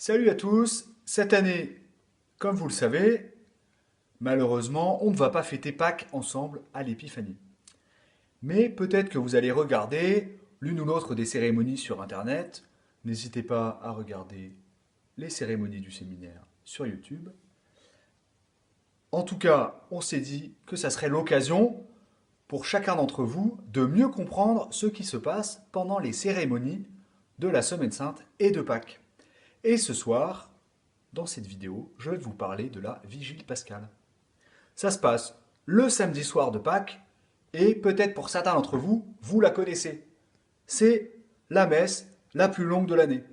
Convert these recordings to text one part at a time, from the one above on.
Salut à tous. Cette année, comme vous le savez, malheureusement, on ne va pas fêter Pâques ensemble à l'Épiphanie. Mais peut-être que vous allez regarder l'une ou l'autre des cérémonies sur Internet. N'hésitez pas à regarder les cérémonies du séminaire sur YouTube. En tout cas, on s'est dit que ça serait l'occasion pour chacun d'entre vous de mieux comprendre ce qui se passe pendant les cérémonies de la Semaine Sainte et de Pâques. Et ce soir, dans cette vidéo, je vais vous parler de la Vigile pascale. Ça se passe le samedi soir de Pâques, et peut-être pour certains d'entre vous, vous la connaissez. C'est la messe la plus longue de l'année.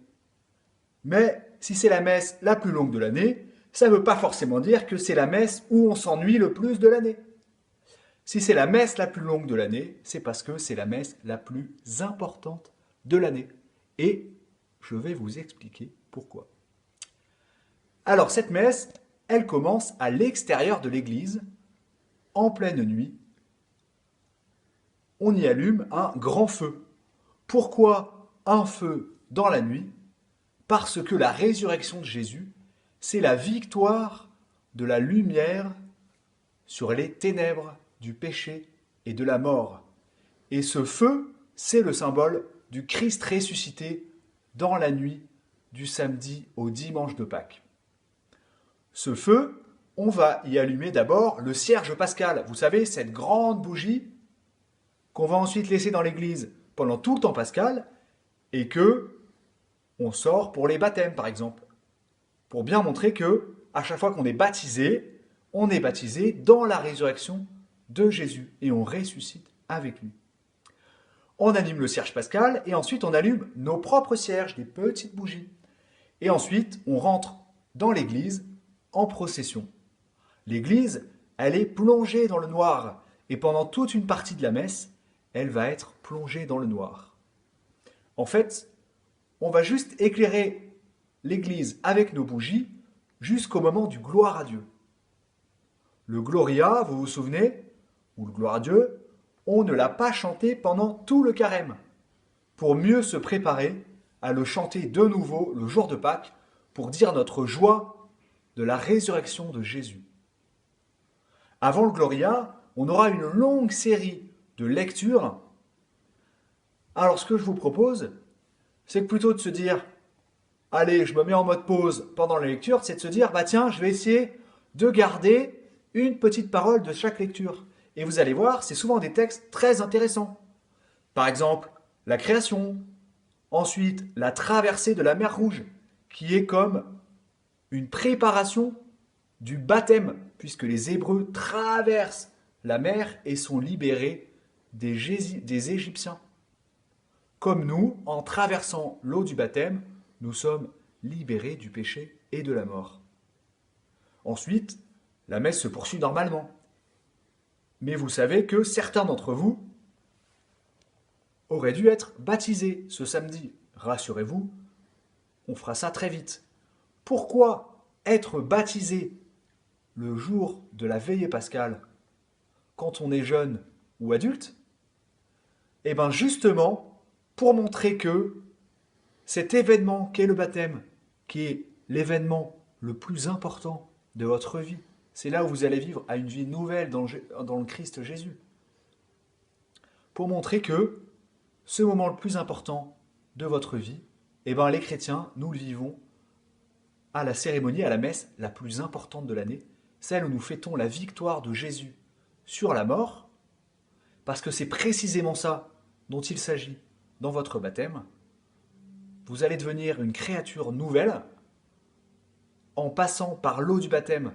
Mais si c'est la messe la plus longue de l'année, ça ne veut pas forcément dire que c'est la messe où on s'ennuie le plus de l'année. Si c'est la messe la plus longue de l'année, c'est parce que c'est la messe la plus importante de l'année. Et je vais vous expliquer pourquoi. Alors cette messe, elle commence à l'extérieur de l'église, en pleine nuit. On y allume un grand feu. Pourquoi un feu dans la nuit? Parce que la résurrection de Jésus, c'est la victoire de la lumière sur les ténèbres du péché et de la mort. Et ce feu, c'est le symbole du Christ ressuscité dans la nuit du samedi au dimanche de Pâques. Ce feu, on va y allumer d'abord le cierge pascal. Vous savez, cette grande bougie qu'on va ensuite laisser dans l'église pendant tout le temps pascal et que on sort pour les baptêmes, par exemple. Pour bien montrer que, à chaque fois qu'on est baptisé, on est baptisé dans la résurrection de Jésus et on ressuscite avec lui. On allume le cierge pascal et ensuite on allume nos propres cierges, des petites bougies. Et ensuite, on rentre dans l'église en procession. L'église, elle est plongée dans le noir et pendant toute une partie de la messe, elle va être plongée dans le noir. En fait, on va juste éclairer l'église avec nos bougies jusqu'au moment du gloire à Dieu. Le Gloria, vous vous souvenez, ou le gloire à Dieu, on ne l'a pas chanté pendant tout le carême, pour mieux se préparer à le chanter de nouveau le jour de Pâques, pour dire notre joie de la résurrection de Jésus. Avant le Gloria, on aura une longue série de lectures. Alors ce que je vous propose, c'est plutôt de se dire, allez, je me mets en mode pause pendant la lecture, c'est de se dire, bah tiens, je vais essayer de garder une petite parole de chaque lecture. Et vous allez voir, c'est souvent des textes très intéressants. Par exemple, la création, ensuite la traversée de la mer Rouge, qui est comme une préparation du baptême, puisque les Hébreux traversent la mer et sont libérés des Égyptiens. Comme nous, en traversant l'eau du baptême, nous sommes libérés du péché et de la mort. Ensuite, la messe se poursuit normalement. Mais vous savez que certains d'entre vous auraient dû être baptisés ce samedi. Rassurez-vous, on fera ça très vite. Pourquoi être baptisé le jour de la veillée pascale quand on est jeune ou adulte? Eh bien justement, pour montrer que cet événement qu'est le baptême, qui est l'événement le plus important de votre vie, c'est là où vous allez vivre à une vie nouvelle dans le Christ Jésus. Pour montrer que ce moment le plus important de votre vie, eh bien les chrétiens, nous le vivons à la cérémonie, à la messe la plus importante de l'année, celle où nous fêtons la victoire de Jésus sur la mort, parce que c'est précisément ça dont il s'agit dans votre baptême. Vous allez devenir une créature nouvelle en passant par l'eau du baptême.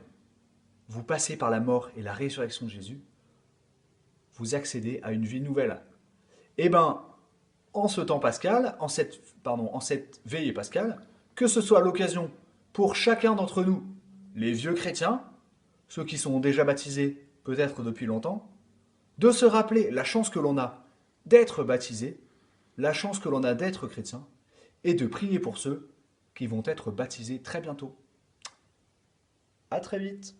Vous passez par la mort et la résurrection de Jésus. Vous accédez à une vie nouvelle. Eh bien, en ce temps pascal, en cette veillée pascale, que ce soit l'occasion pour chacun d'entre nous, les vieux chrétiens, ceux qui sont déjà baptisés peut-être depuis longtemps, de se rappeler la chance que l'on a d'être baptisé, la chance que l'on a d'être chrétien, et de prier pour ceux qui vont être baptisés très bientôt. À très vite.